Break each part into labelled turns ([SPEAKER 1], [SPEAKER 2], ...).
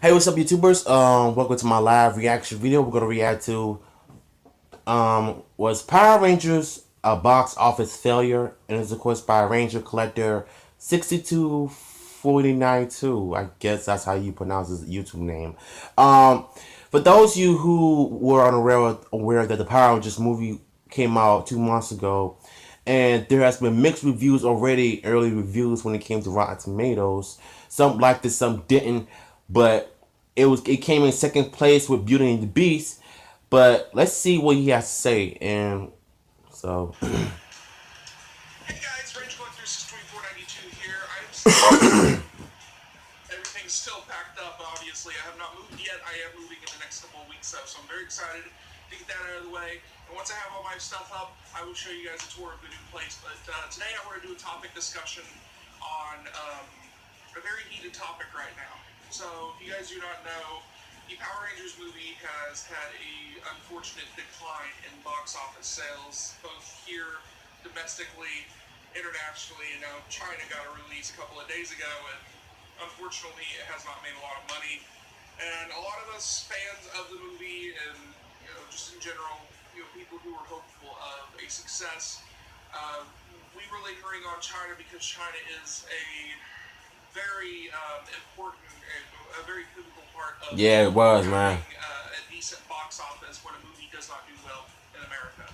[SPEAKER 1] Hey, what's up, YouTubers? Welcome to my live reaction video. We're gonna react to was Power Rangers a box office failure? And it's of course by Ranger Collector 62492. I guess that's how you pronounce his YouTube name. For those of you who were unaware that the Power Rangers movie came out 2 months ago, and there has been mixed reviews already, early reviews when it came to Rotten Tomatoes. Some liked it, some didn't, but it came in second place with Beauty and the Beast. But let's see what he has to say. And so
[SPEAKER 2] Hey guys, Range going through 62492 here. I'm still everything's still packed up, obviously. I have not moved yet. I am moving in the next couple of weeks though, so I'm very excited to get that out of the way. And once I have all my stuff up, I will show you guys a tour of the new place. But today I want to do a topic discussion on a very heated topic right now. So if you guys do not know, the Power Rangers movie has had a unfortunate decline in box office sales, both here domestically, internationally, and now China got a release a couple of days ago, and unfortunately it has not made a lot of money. And a lot of us fans of the movie, and just in general, people who are hopeful of a success, we were lingering on China because China is a very important, a very pivotal part of
[SPEAKER 1] yeah, it was, man.
[SPEAKER 2] A decent box office when a movie does not do well in America.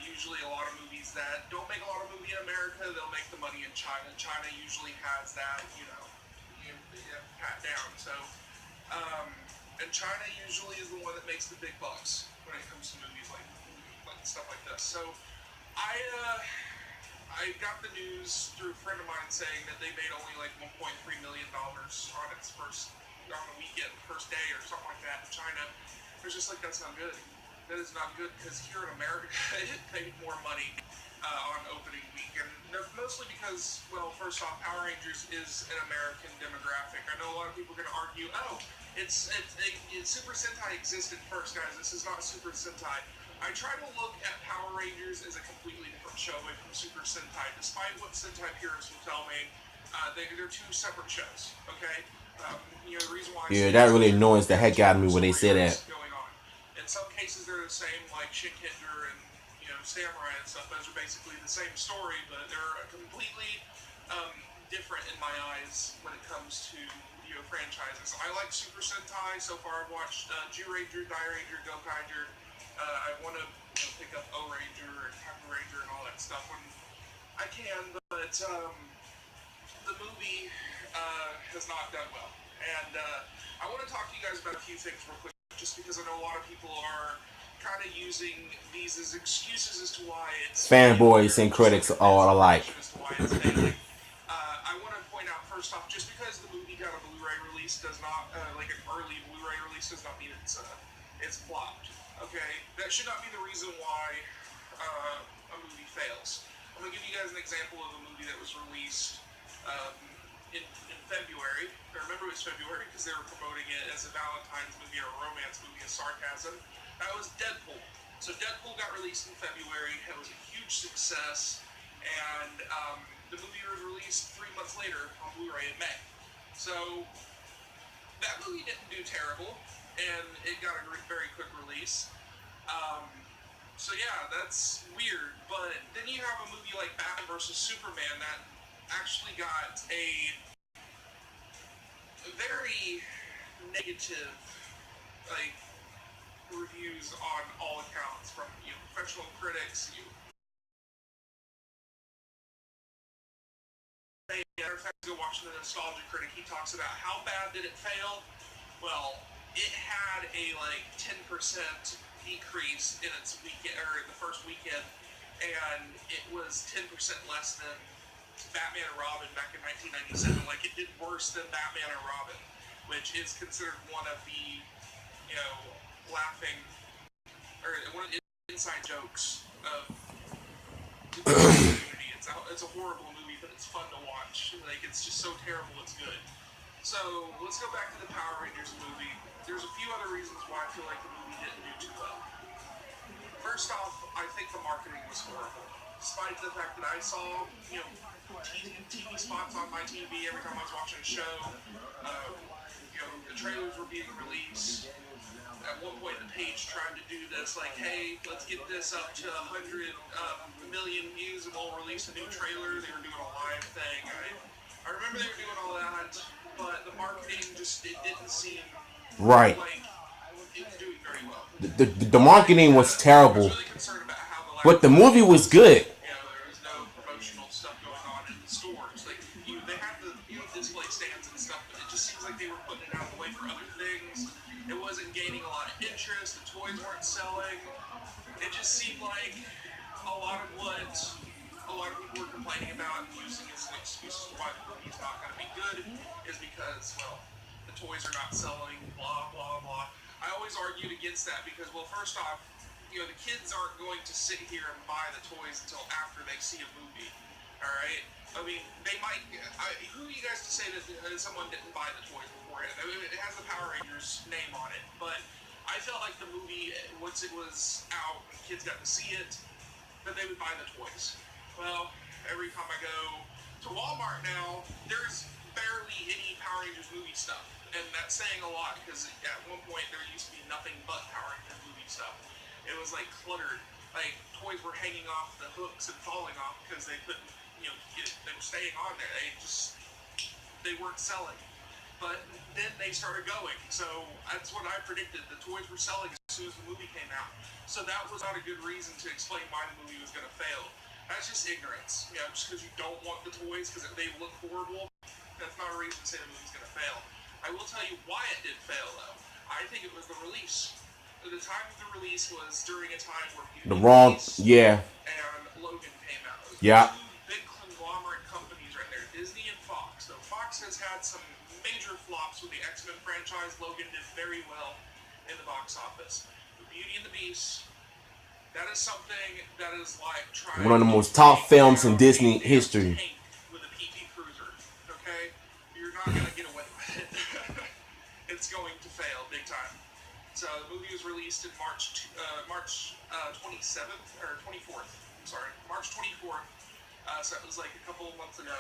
[SPEAKER 2] Usually a lot of movies that don't make a lot of money in America, they'll make the money in China. China usually has that, pat down. So, and China usually is the one that makes the big bucks when it comes to movies like stuff like this. So, I got the news through a friend of mine saying that they made only like $1.3 million on the weekend, first day or something like that in China. It's just like, that's not good. That is not good because here in America, it paid more money on opening week. And mostly because, well, first off, Power Rangers is an American demographic. I know a lot of people are going to argue, oh, it's Super Sentai existed first, guys. This is not Super Sentai. I try to look at Power Rangers as a completely different show away from Super Sentai. Despite what Sentai purists will tell me, they're two separate shows, okay? The reason why
[SPEAKER 1] Yeah, that really annoys the heck out of me when they say that.
[SPEAKER 2] going on. In some cases, they're the same, like Shinkenger and Samurai and stuff. Those are basically the same story, but they're completely different in my eyes when it comes to franchises. I like Super Sentai. So far, I've watched Ranger, Dai Ranger, Gokaiger. I want to pick up O Ranger and Kaku Ranger and all that stuff when I can, but the movie has not done well. And I want to talk to you guys about a few things real quick, just because I know a lot of people are kind of using these as excuses as to why it's
[SPEAKER 1] Fanboys and critics all alike.
[SPEAKER 2] I want to point out first off, just because the movie got a Blu-ray release does not, like an early Blu-ray release, does not mean it's flopped. Okay, that should not be the reason why a movie fails. I'm gonna give you guys an example of a movie that was released in February. I remember it was February because they were promoting it as a Valentine's movie or a romance movie, a sarcasm. That was Deadpool. So Deadpool got released in February. It was a huge success, and the movie was released 3 months later on Blu-ray in May. So that movie didn't do terrible, and it got a very quick release. So yeah, that's weird. But then you have a movie like Batman vs. Superman that actually got a very negative, like, reviews on all accounts from professional critics. Go watch the Nostalgia Critic. He talks about how bad did it fail. Well, it had a like 10% decrease in its weekend or the first weekend, and it was 10% less than Batman and Robin back in 1997. Like, it did worse than Batman and Robin, which is considered one of the laughing or one of the inside jokes of the community. It's a horrible movie, but it's fun to watch. Like, it's just so terrible, it's good. So let's go back to the Power Rangers movie. There's a few other reasons why I feel like the movie didn't do too well. First off, I think the marketing was horrible. despite the fact that I saw, TV spots on my TV every time I was watching a show. Um, the trailers were being released. At one point, the page tried to do this, like, hey, let's get this up to 100 million views and we'll release a new trailer. They were doing a live thing. I remember they were doing all that, but the marketing it didn't seem
[SPEAKER 1] Right.
[SPEAKER 2] like it was doing very well.
[SPEAKER 1] The marketing was
[SPEAKER 2] I was
[SPEAKER 1] terrible,
[SPEAKER 2] really concerned about how the
[SPEAKER 1] but
[SPEAKER 2] last
[SPEAKER 1] the movie was good.
[SPEAKER 2] there was no promotional stuff going on in the stores. Like they had the display stands and stuff, but it just seems like they were putting it out of the way for other things. It wasn't gaining a lot of interest. The toys weren't selling. It just seemed like a lot of what a lot of people were complaining about and using as an excuse as to why the movie's not going to be good is because, well, the toys are not selling, blah, blah, blah. I always argued against that because, well, first off, the kids aren't going to sit here and buy the toys until after they see a movie. All right? I mean, they might. Who are you guys to say that someone didn't buy the toys beforehand? I mean, it has the Power Rangers name on it, but I felt like the movie, once it was out, kids got to see it, that they would buy the toys. Well, every time I go to Walmart now, there's barely any Power Rangers movie stuff. And that's saying a lot because at one point there used to be nothing but Power Rangers movie stuff. It was like cluttered. Like toys were hanging off the hooks and falling off because they couldn't, they were staying on there. They weren't selling. But then they started going. So that's what I predicted. The toys were selling as soon as the movie came out. So that was not a good reason to explain why the movie was going to fail. That's just ignorance. Just because you don't want the toys because they look horrible, that's not a reason to say the movie's going to fail. I will tell you why it did fail, though. I think it was the release. The time of the release was during a time where
[SPEAKER 1] The wrong, yeah,
[SPEAKER 2] and Logan came out.
[SPEAKER 1] yeah.
[SPEAKER 2] Two big conglomerate companies right there, Disney and Fox. So Fox has had some major flops with the X-Men franchise. Logan did very well in the box office. The Beauty and the Beast, that is something that is like trying
[SPEAKER 1] One of the most top films in Disney history.
[SPEAKER 2] With a PT Cruiser, okay? You're not gonna get away with it. It's going to fail big time. So the movie was released in March 27th or 24th. I'm sorry, March 24th. So it was like a couple of months ago,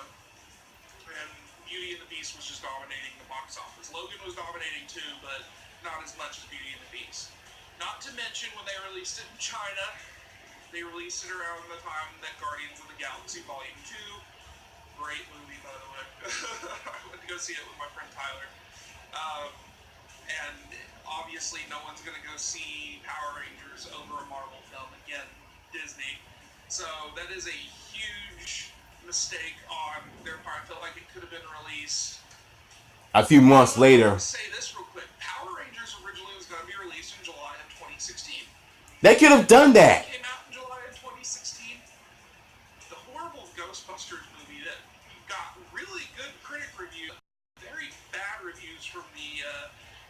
[SPEAKER 2] and Beauty and the Beast was just dominating the box office. Logan was dominating too, but not as much as Beauty and the Beast. Not to mention when they released it in China, they released it around the time that Guardians of the Galaxy Volume 2, great movie by the way, I went to go see it with my friend Tyler, and obviously no one's going to go see Power Rangers over a Marvel film again, Disney, so that is a huge mistake on their part. I felt like it could have been released
[SPEAKER 1] A few months later.
[SPEAKER 2] I'll say this real quick. Power Rangers originally was going to be released in July of 2016.
[SPEAKER 1] They could have done that.
[SPEAKER 2] It came out in July of 2016. The horrible Ghostbusters movie that got really good critic reviews, very bad reviews from the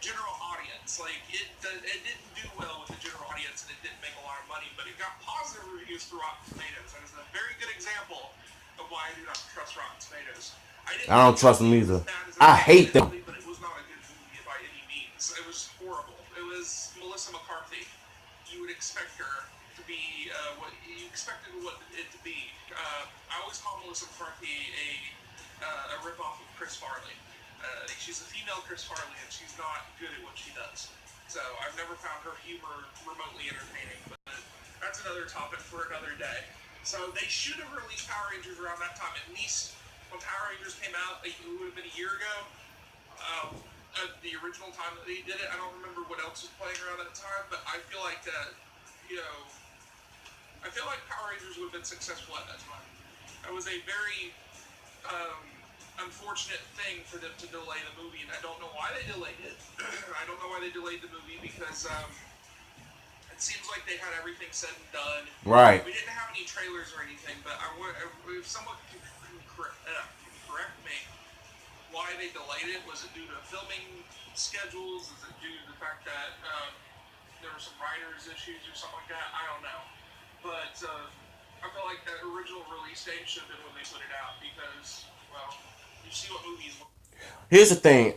[SPEAKER 2] general audience. Like it didn't do well with the general audience, and it didn't make a lot of money, but it got positive reviews through Rotten Tomatoes. And it's a very good example of why I do not trust Rotten Tomatoes.
[SPEAKER 1] I don't trust them either. I hate them.
[SPEAKER 2] But it was not a good movie by any means. It was horrible. It was Melissa McCarthy. You would expect her to be what you expected it to be. I always call Melissa McCarthy a ripoff of Chris Farley. She's a female Chris Farley, and she's not good at what she does. So I've never found her humor remotely entertaining. But that's another topic for another day. So they should have released Power Rangers around that time, at least. When Power Rangers came out, it would have been a year ago. At the original time that they did it, I don't remember what else was playing around that time, but I feel like that, I feel like Power Rangers would have been successful at that time. It was a very unfortunate thing for them to delay the movie, and I don't know why they delayed it. I don't know why they delayed the movie because it seems like they had everything said and done.
[SPEAKER 1] Right.
[SPEAKER 2] We didn't have any trailers or anything, but if someone can correct me, why they delayed it? Was it due to filming schedules? Is it due to the fact that there were some writers' issues or something like that? I don't know. But I feel like that original release date should have been when they put it out because, well, you see what movies.
[SPEAKER 1] Here's the thing.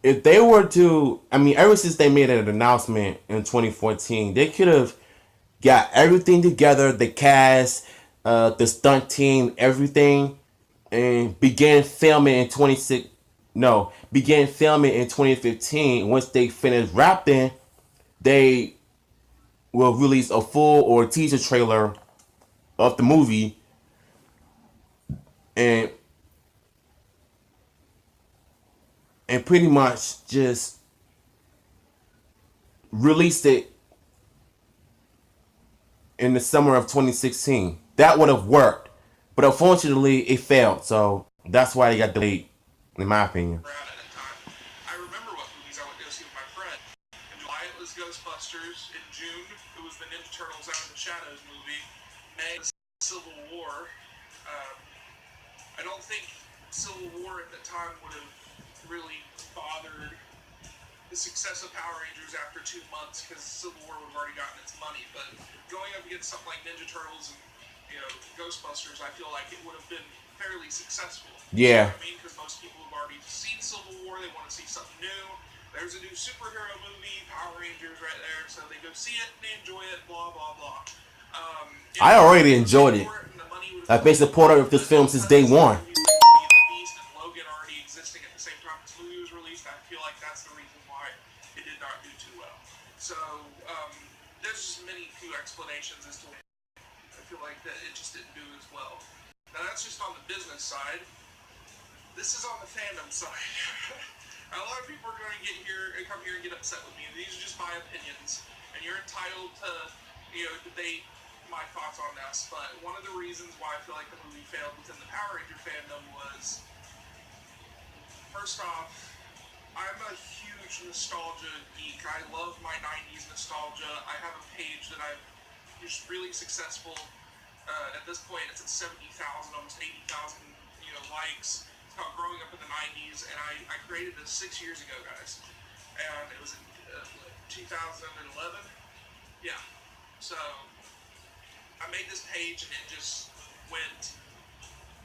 [SPEAKER 1] If they were to, I mean, ever since they made an announcement in 2014, they could have got everything together, the cast, the stunt team, everything, and began filming in 2015. Once they finished wrapping, they will release a full or teaser trailer of the movie, and pretty much just released it in the summer of 2016. That would have worked, but unfortunately, it failed. So that's why it got delayed, in my opinion.
[SPEAKER 2] Brad at a time. I remember what movies I went to go see with my friend. In July it was Ghostbusters. In June it was the Ninja Turtles Out of the Shadows movie. May was Civil War. Um, I don't think Civil War at the time would have really bothered the success of Power Rangers after 2 months because Civil War would have already gotten its money. But going up against something like Ninja Turtles and Ghostbusters, I feel like it would have been fairly successful. You know
[SPEAKER 1] Yeah,
[SPEAKER 2] what I mean? Because most people have already seen Civil War, they want to see something new. There's a new superhero movie, Power Rangers, right there, so they go see it, they enjoy it, blah blah blah. If
[SPEAKER 1] I
[SPEAKER 2] it
[SPEAKER 1] already
[SPEAKER 2] was
[SPEAKER 1] enjoyed it.
[SPEAKER 2] short and the money would have
[SPEAKER 1] I've been a
[SPEAKER 2] come in,
[SPEAKER 1] supporter of
[SPEAKER 2] but
[SPEAKER 1] this film since day
[SPEAKER 2] because of
[SPEAKER 1] one.
[SPEAKER 2] movies like Beauty and the Beast and Logan already existing at the same time this movie was released, I feel like that's the reason why it did not do too well. So there's just many few explanations as to why I feel like that it just didn't do as well. Now that's just on the business side. This is on the fandom side. A lot of people are going to come here and get upset with me. These are just my opinions, and you're entitled to, debate my thoughts on this. But one of the reasons why I feel like the movie failed within the Power Ranger fandom was, first off, I'm a huge nostalgia geek. I love my '90s nostalgia. I have a page that I've just really successful. At this point, it's at 70,000, almost 80,000, likes. It's called Growing Up in the '90s, and I created this 6 years ago, guys. And it was in 2011. Yeah. So I made this page, and it just went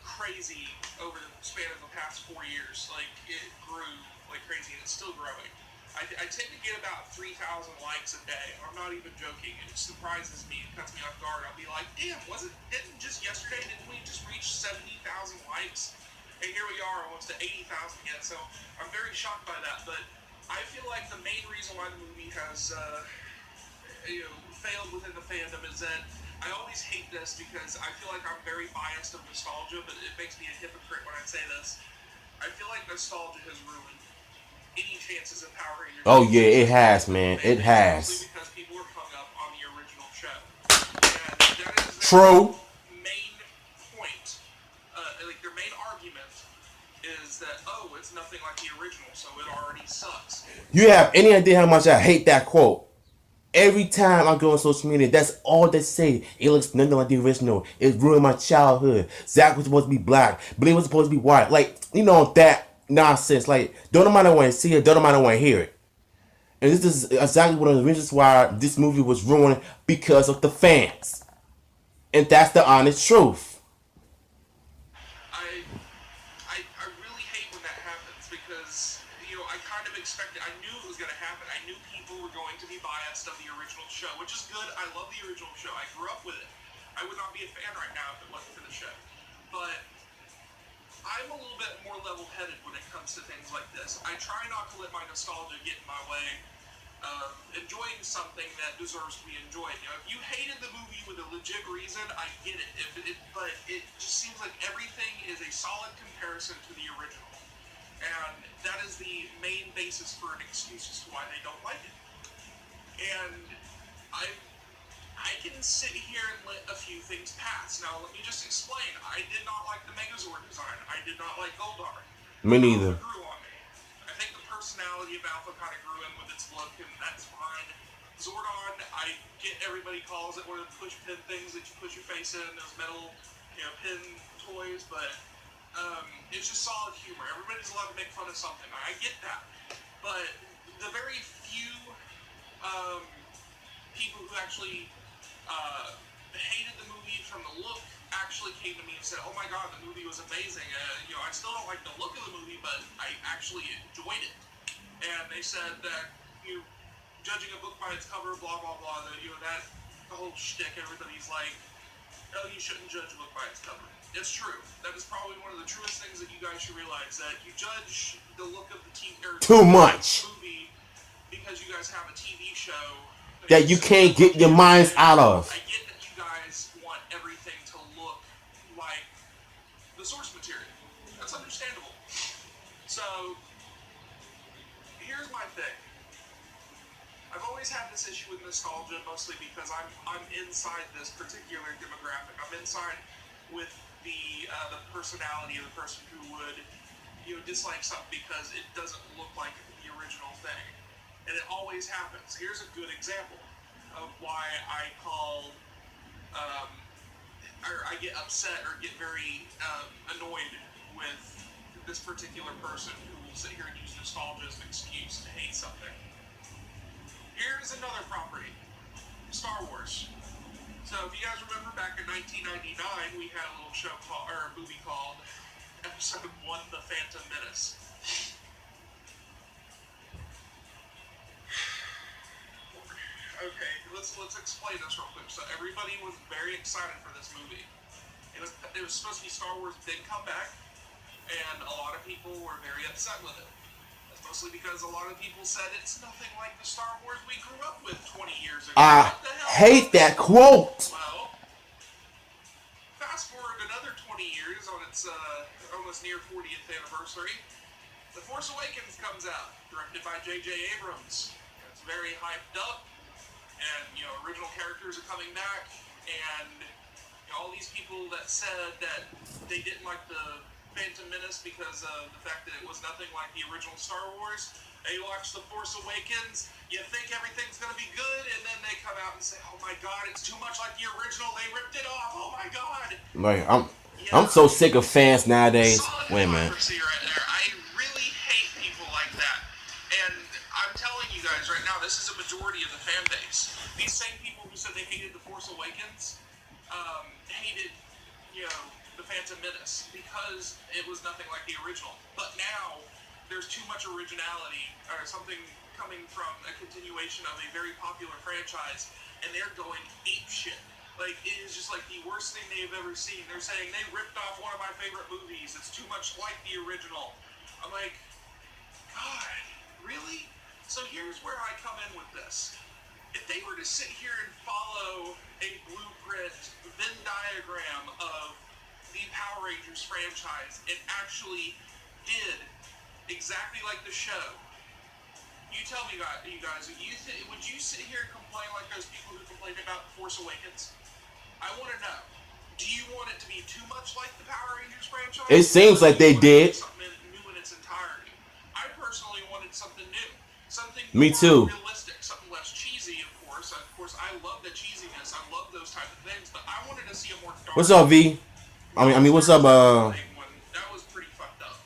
[SPEAKER 2] crazy over the span of the past 4 years. Like, it grew like crazy, and it's still growing. I tend to get about 3,000 likes a day. I'm not even joking. It surprises me. It cuts me off guard. I'll be like, damn, didn't just yesterday, didn't we just reach 70,000 likes? And here we are, almost to 80,000 yet. So I'm very shocked by that. But I feel like the main reason why the movie has failed within the fandom is that I always hate this because I feel like I'm very biased of nostalgia, but it makes me a hypocrite when I say this. I feel like nostalgia has ruined any chances of Power Rangers
[SPEAKER 1] Oh
[SPEAKER 2] being
[SPEAKER 1] yeah, it
[SPEAKER 2] successful
[SPEAKER 1] has,
[SPEAKER 2] within the
[SPEAKER 1] man.
[SPEAKER 2] fan
[SPEAKER 1] It
[SPEAKER 2] base, mostly
[SPEAKER 1] has.
[SPEAKER 2] because people are hung up on the original show. And that is their
[SPEAKER 1] True.
[SPEAKER 2] main point. Like, their main argument is that, oh, it's nothing like the original, so it already sucks.
[SPEAKER 1] You have any idea how much I hate that quote? Every time I go on social media, that's all they say. It looks nothing like the original. It ruined my childhood. Zach was supposed to be black, but he was supposed to be white. Like, that nonsense. Like, don't nobody want to see it, don't nobody want to hear it. And this is exactly one of the reasons why this movie was ruined, because of the fans. And that's the honest truth.
[SPEAKER 2] I I really hate when that happens because, I kind of expected, I knew it was going to happen. I knew people were going to be biased of the original show, which is good. I love the original show. I grew up with it. I would not be a fan right now if it wasn't for the show. But I'm a little bit more level-headed when it comes to things like this. I try not to let my nostalgia get in my way of enjoying something that deserves to be enjoyed. If you hated the movie with a legit reason, I get it. But it just seems like everything is a solid comparison to the original, and that is the main basis for an excuse as to why they don't like it. And I I can sit here and let a few things pass. Now, let me just explain. I did not like the Megazord design. I did not like Goldar.
[SPEAKER 1] Me
[SPEAKER 2] Alpha
[SPEAKER 1] neither.
[SPEAKER 2] grew on me. I think the personality of Alpha kind of grew in with its look, and that's fine. Zordon, I get everybody calls it one of the push pin things that you push your face in, those metal, pin toys, but it's just solid humor. Everybody's allowed to make fun of something. I get that. But the very few um, people who actually hated the movie from the look actually came to me and said, "Oh my God, the movie was amazing. I still don't like the look of the movie, but I actually enjoyed it." And they said that judging a book by its cover, blah blah blah. That whole shtick. Everybody's like, "Oh, you shouldn't judge a book by its cover." It's true. That is probably one of the truest things that you guys should realize. That you judge the look of the
[SPEAKER 1] too much
[SPEAKER 2] movie because you guys have a TV show
[SPEAKER 1] that you can't get your minds out
[SPEAKER 2] I
[SPEAKER 1] of.
[SPEAKER 2] get that you guys want everything to look like the source material. That's understandable. So, here's my thing. I've always had this issue with nostalgia, mostly because I'm inside this particular demographic. I'm inside with the personality of the person who would dislike something because it doesn't look like the original thing, and it always happens. Here's a good example of why I call or I get upset or get very annoyed with this particular person who will sit here and use nostalgia as an excuse to hate something. Here's another property, Star Wars. So if you guys remember back in 1999, we had a little show called, or a movie called Episode 1, The Phantom Menace. Okay, let's explain this real quick. So everybody was very excited for this movie. It was supposed to be Star Wars' big comeback, and a lot of people were very upset with it. That's mostly because a lot of people said it's nothing like the Star Wars we grew up with 20 years ago.
[SPEAKER 1] I
[SPEAKER 2] What the hell?
[SPEAKER 1] hate that quote.
[SPEAKER 2] Well, fast forward another 20 years on its almost near 40th anniversary, The Force Awakens comes out, directed by J.J. Abrams. It's very hyped up, and original characters are coming back, and all these people that said that they didn't like the Phantom Menace because of the fact that it was nothing like the original Star Wars. They watch The Force Awakens, you think everything's going to be good, and then they come out and say, "Oh my God, it's too much like the original. They ripped it off. Oh my God."
[SPEAKER 1] Like I'm so sick of fans nowadays. Wait a minute.
[SPEAKER 2] Right there. I really hate people like that, and I'm telling you guys right now, this is a majority of the fan base. These same people who said they hated The Force Awakens hated, The Phantom Menace because it was nothing like the original. But now there's too much originality or something coming from a continuation of a very popular franchise, and they're going ape shit. Like, it is just like the worst thing they've ever seen. They're saying they ripped off one of my favorite movies. It's too much like the original. I'm like, God, really? So here's where I come in with this. If they were to sit here and follow a blueprint Venn diagram of the Power Rangers franchise and actually did exactly like the show, you tell me, you guys, would you sit here and complain like those people who complained about Force Awakens? I want to know. Do you want it to be too much like the Power Rangers franchise?
[SPEAKER 1] It seems like they did.
[SPEAKER 2] Something new in its entirety. I personally wanted something new, something
[SPEAKER 1] Me
[SPEAKER 2] more
[SPEAKER 1] too.
[SPEAKER 2] realistic, something less cheesy. Of course, I love the cheesiness. I love those type of things, but I wanted to see a more dark.
[SPEAKER 1] What's up, V? I mean, what's up?
[SPEAKER 2] That was pretty fucked up.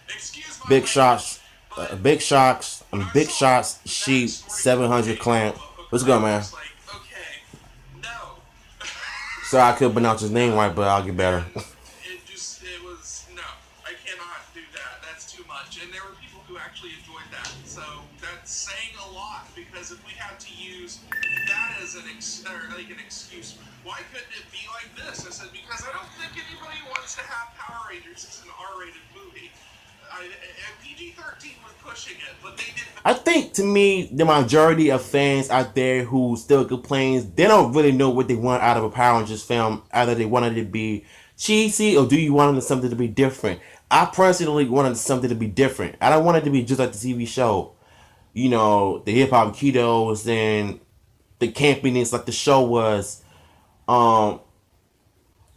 [SPEAKER 2] Excuse my
[SPEAKER 1] Big
[SPEAKER 2] language,
[SPEAKER 1] shots,
[SPEAKER 2] but
[SPEAKER 1] big shocks,
[SPEAKER 2] when I
[SPEAKER 1] big
[SPEAKER 2] saw
[SPEAKER 1] shots.
[SPEAKER 2] that
[SPEAKER 1] Sheep
[SPEAKER 2] story
[SPEAKER 1] 700 clamp. What's good, man?
[SPEAKER 2] It's like, okay, no.
[SPEAKER 1] Sorry, I couldn't pronounce his name right, but I'll get better.
[SPEAKER 2] It was, no, I cannot do that. That's too much. And there were people who actually enjoyed that. So that's saying a lot, because if we had to use that as an excuse, why couldn't it be like this? I said, because I don't think anybody wants to have Power Rangers as an R-rated movie. PG-13 was pushing it, but they didn't.
[SPEAKER 1] I think, to me, the majority of fans out there who still complains, they don't really know what they want out of a Power Rangers film. Either they wanted it to be cheesy, or do you want something to be different? I personally wanted something to be different. I don't want it to be just like the TV show. The hip-hop kiddos and the campiness like the show was.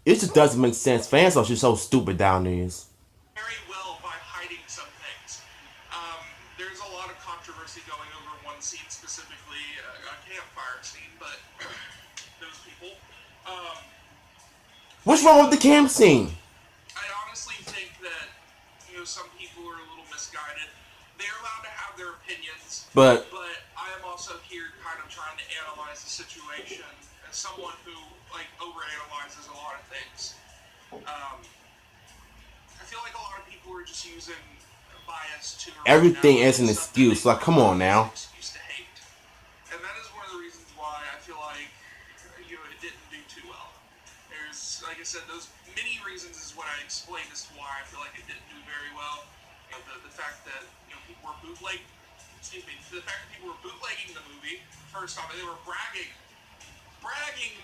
[SPEAKER 1] It just doesn't make sense. Fans are just so stupid nowadays.
[SPEAKER 2] Very well by hiding some things. There's a lot of controversy going over one scene specifically, a campfire scene, but those people.
[SPEAKER 1] What's wrong with the camp scene?
[SPEAKER 2] I honestly think that some people are a little misguided. They're allowed to have their opinions,
[SPEAKER 1] But
[SPEAKER 2] I am also here kind of trying to analyze the situation as someone who overanalyzes a lot of things. I feel like a lot of people are just using bias to
[SPEAKER 1] everything is an excuse. Like, come on now.
[SPEAKER 2] Excuse to hate, and that is one of the reasons why I feel like it didn't do too well. There's, like I said, those many reasons is what I explained as to why I feel like it didn't do very well. The fact that people were the fact that people were bootlegging the movie. First off, they were bragging,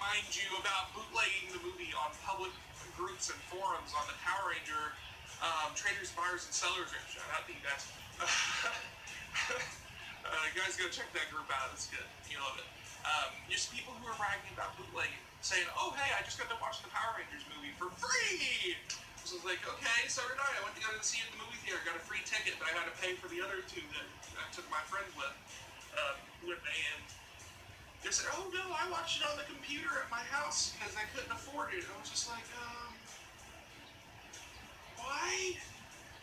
[SPEAKER 2] mind you, about bootlegging the movie on public groups and forums on the Power Ranger traders, buyers, and sellers. Shout out to you guys. You guys go check that group out. It's good. You love it. Just people who are bragging about bootlegging, saying, "Oh, hey, I just got to watch the Power Rangers movie for free." So I was like, "Okay, so did I. I went to go see it in the movie theater. Got a free ticket, but I had to pay for the other two that I took my friends with me." And they said, "Oh no, I watched it on the computer at my house because I couldn't afford it." I was just like, why?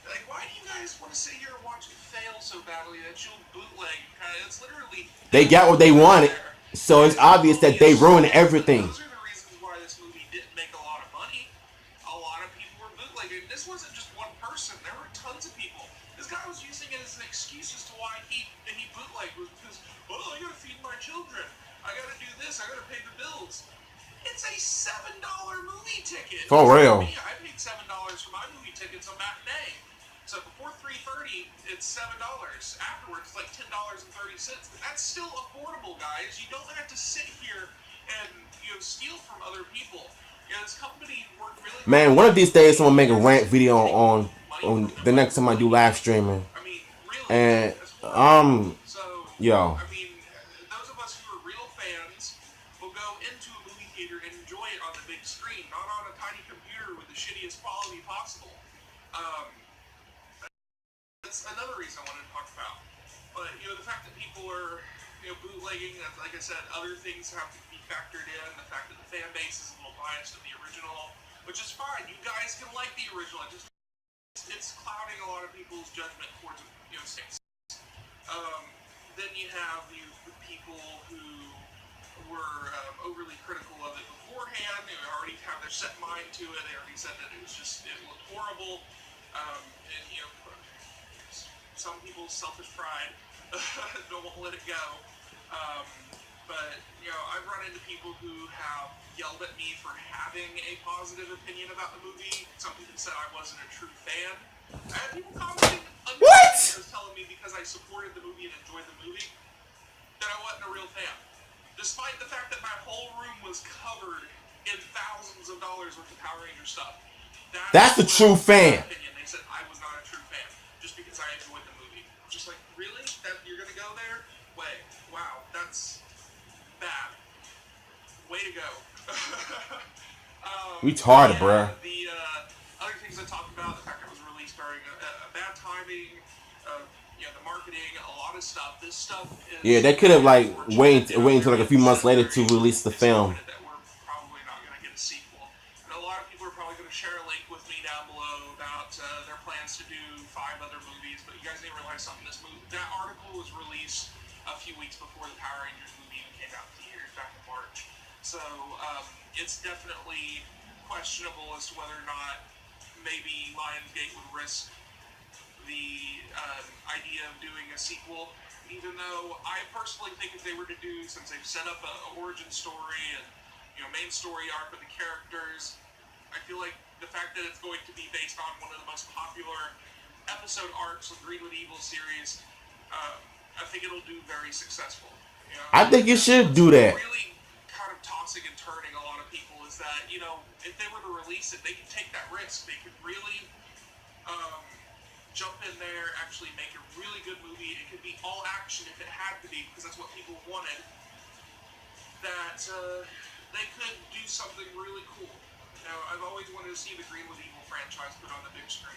[SPEAKER 2] Like, why do you guys want to sit here and watch it fail so badly that you'll bootleg? It's literally
[SPEAKER 1] They got what they wanted,
[SPEAKER 2] there.
[SPEAKER 1] so it's obvious that they ruined everything.
[SPEAKER 2] Those are the reasons why this movie didn't make a lot of money. A lot of people were bootlegging. This wasn't just one person. There were tons of people. This guy was using it as an excuse as to why he bootlegged, was because, well, I gotta feed my children. I gotta do this. I gotta pay the bills. It's a $7 movie ticket.
[SPEAKER 1] For real.
[SPEAKER 2] Me, I paid $7 for my movie tickets on matinee. So before 3:30, it's $7. Afterwards, it's like $10.30. But that's still affordable, guys. You don't have to sit here and steal from other people. This company worked really.
[SPEAKER 1] Man, one of these days I'm gonna make a rant video on the next time I do live streaming.
[SPEAKER 2] I mean, really.
[SPEAKER 1] And
[SPEAKER 2] So
[SPEAKER 1] yo,
[SPEAKER 2] I mean, those of us who are real fans will go into a movie theater and enjoy it on the big screen, not on a tiny computer with the shittiest quality possible. That's another reason I wanted to talk about. But the fact that people are bootlegging, like I said, other things have to be factored in. The fact that the fan base is a little biased to the original, which is fine. You guys can like the original. It's clouding a lot of people's judgment towards things. Then you have the people who were overly critical of it beforehand. They already have their set mind to it. They already said that it looked horrible. And some people's selfish pride don't let it go. But I've run into people who have yelled at me for having a positive opinion about the movie. Some people said I wasn't a true fan. I had people commenting on videos telling me because I supported the movie and enjoyed the movie that I wasn't a real fan. Despite the fact that my whole room was covered in thousands of dollars worth of Power Ranger stuff.
[SPEAKER 1] That's the true fan.
[SPEAKER 2] Opinion. They said I was not a true fan just because I enjoyed the movie. I'm just like, really? That you're gonna go there? Wow, that's bad. Way to go.
[SPEAKER 1] retarded, bruh.
[SPEAKER 2] The other things I talked about, the fact that it was released during a bad timing, the marketing, a lot of stuff. This stuff is...
[SPEAKER 1] Yeah, they could have wait until like a few months later to release the film.
[SPEAKER 2] That we're probably not going to get a sequel. And a lot of people are probably going to share a link with me down below about their plans to do 5 other movies. But you guys need to realize something. That article was released a few weeks before the Power Rangers movie came out in theaters back in March. So it's definitely questionable as to whether or not maybe Lionsgate would risk the idea of doing a sequel, even though I personally think if they were to do, since they've set up an origin story and main story arc with the characters, I feel like the fact that it's going to be based on one of the most popular episode arcs of Green with Evil series, I think it'll do very successful.
[SPEAKER 1] I think you should do that.
[SPEAKER 2] Really kind of tossing and turning a lot of people is that if they were to release it, they could take that risk. They could really jump in there, actually make a really good movie. It could be all action if it had to be, because that's what people wanted. That they could do something really cool. I've always wanted to see the Green with Evil franchise put on the big screen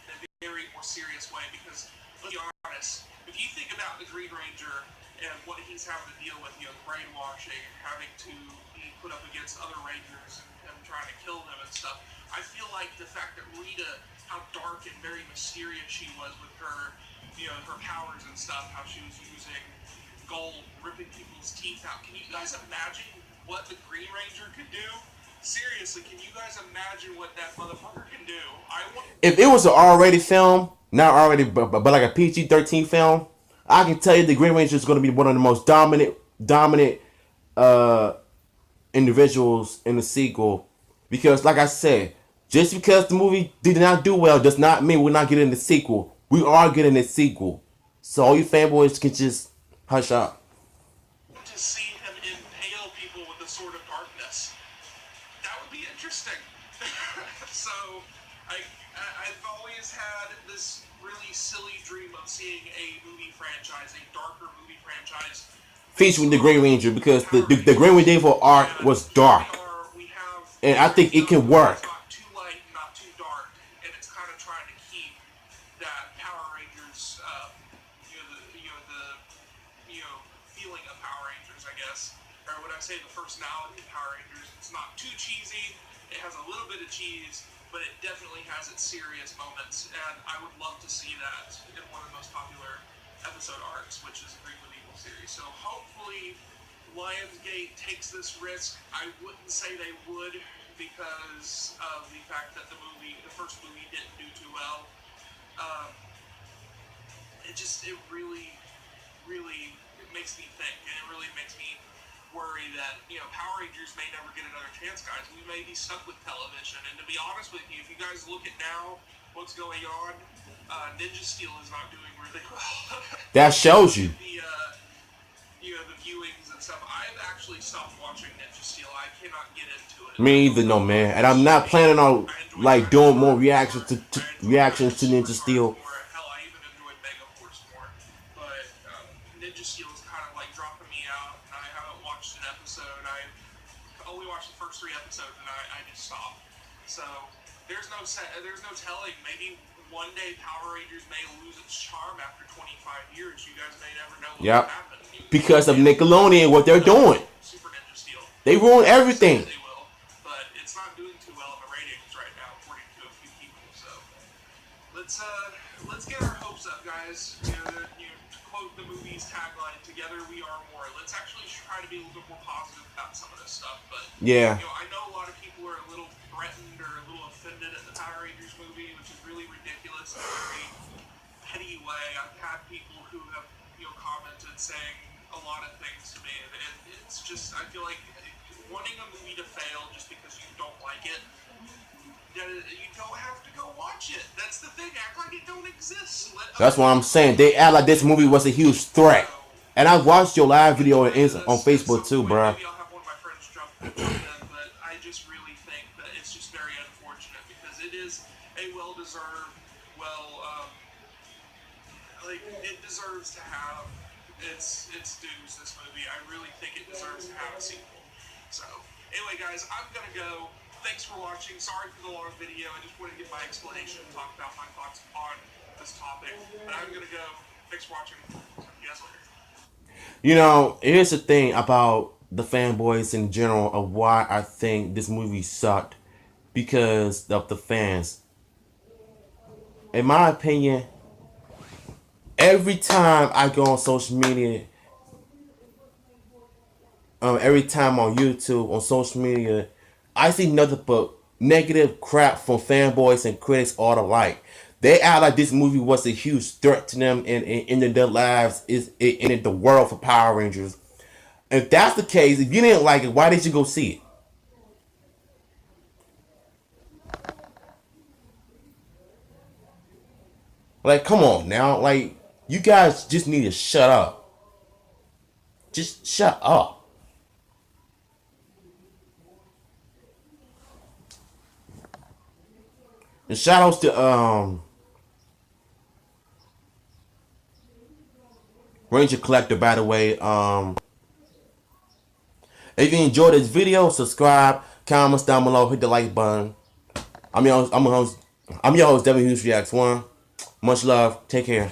[SPEAKER 2] in a very more serious way, because let's be honest, if you think about the Green Ranger and what he's having to deal with, brainwashing, having to be put up against other Rangers and trying to kill them and stuff, I feel like the fact that Rita, how dark and very mysterious she was with her, her powers and stuff, how she was using gold, ripping people's teeth out. Can you guys imagine what the Green Ranger could do? Seriously, can you guys imagine what that motherfucker can do?
[SPEAKER 1] If it was an R-rated film, not R-rated, but like a PG-13 film, I can tell you the Green Ranger is going to be one of the most dominant uh individuals in the sequel, because like I said, just because the movie did not do well does not mean we're not getting the sequel. We are getting the sequel. So all you fanboys can just hush up.
[SPEAKER 2] To see him impale people with a sword of darkness. That would be interesting. So, I've always had this really silly dream of seeing a movie franchise, a darker movie franchise,
[SPEAKER 1] Featuring the Green Ranger, because the Green Ranger arc
[SPEAKER 2] and
[SPEAKER 1] was
[SPEAKER 2] here we
[SPEAKER 1] dark.
[SPEAKER 2] are, we have
[SPEAKER 1] And
[SPEAKER 2] a
[SPEAKER 1] I
[SPEAKER 2] Green
[SPEAKER 1] think it can
[SPEAKER 2] Zone that's
[SPEAKER 1] work.
[SPEAKER 2] not too light, not too dark, and it's kind of trying to keep that Power Rangers, feeling of Power Rangers, I guess, or would I say the personality of Power Rangers. It's not too cheesy. It has a little bit of cheese, but it definitely has its serious moments, and I would love to see that in one of the most popular episode arcs, which is the Green with Evil series. So hopefully, Lionsgate takes this risk. I wouldn't say they would because of the fact that the first movie, didn't do too well. Um, it really, really, it makes me think, and it really makes me worry that Power Rangers may never get another chance, guys. We may be stuck with television. And to be honest with you, if you guys look at now what's going on, Ninja Steel is not doing really well.
[SPEAKER 1] That shows you.
[SPEAKER 2] The viewings and stuff. I've actually stopped watching Ninja Steel. I cannot get into it. I
[SPEAKER 1] Me either,
[SPEAKER 2] don't
[SPEAKER 1] no
[SPEAKER 2] know if
[SPEAKER 1] man. And
[SPEAKER 2] it's
[SPEAKER 1] I'm
[SPEAKER 2] just
[SPEAKER 1] not
[SPEAKER 2] me.
[SPEAKER 1] planning on
[SPEAKER 2] I enjoy
[SPEAKER 1] like doing more
[SPEAKER 2] Dinosaur
[SPEAKER 1] reactions
[SPEAKER 2] more.
[SPEAKER 1] to
[SPEAKER 2] I enjoy
[SPEAKER 1] reactions to Ninja
[SPEAKER 2] Dinosaur
[SPEAKER 1] Steel.
[SPEAKER 2] more. Hell, I even enjoy Mega Force more. But Ninja Steel is kind of like dropping me out. And I haven't watched an episode. I only watched the first 3 episodes, and I just stopped. So there's no telling. Maybe one day Power Rangers may lose its charm after 25 years. You guys may never know what will
[SPEAKER 1] Yep.
[SPEAKER 2] happen.
[SPEAKER 1] Because of Nickelodeon, what they're doing.
[SPEAKER 2] Super Ninja Steel.
[SPEAKER 1] They ruin
[SPEAKER 2] Say
[SPEAKER 1] everything.
[SPEAKER 2] that they will, but it's not doing too well in the ratings right now, according to a few people. So let's get our hopes up, guys. To quote the movie's tagline, "Together we are more." Let's actually try to be a little bit more positive about some of this stuff. But
[SPEAKER 1] Yeah.
[SPEAKER 2] I know a lot of people are a little threatened or a little offended at the Power Rangers movie, which is really ridiculous in a very petty way. I've had people who have commented saying a lot of things to me, and it's just, I feel like wanting a movie to fail just because you don't like it, you don't have to go watch it. That's the thing. Act like it don't exist.
[SPEAKER 1] That's what I'm saying. They act like this movie was a huge threat. And I watched your live video on Facebook too, bro.
[SPEAKER 2] Maybe I'll have one of my friends jump in, but I just really think that it's just very unfortunate because it is a well-deserved, it deserves to have its dues. This movie, I really think it deserves to have a sequel. So, anyway, guys, I'm gonna go. Thanks for watching. Sorry for the long video. I just wanted to get my explanation and talk about my thoughts on this topic. But I'm gonna go. Thanks for watching. Talk to you guys later.
[SPEAKER 1] Here's the thing about the fanboys in general of why I think this movie sucked. Because of the fans. In my opinion, every time I go on social media, every time on YouTube, on social media, I see nothing but negative crap from fanboys and critics all alike. They act like this movie was a huge threat to them and in their lives is in the world for Power Rangers. If that's the case, if you didn't like it, why did you go see it? Like, come on now. Like, you guys just need to shut up. Just shut up. And shout outs to Ranger Collector, by the way. If you enjoyed this video, subscribe, comments down below, hit the like button. I'm your host, W Hughes Reacts 1. Much love. Take care.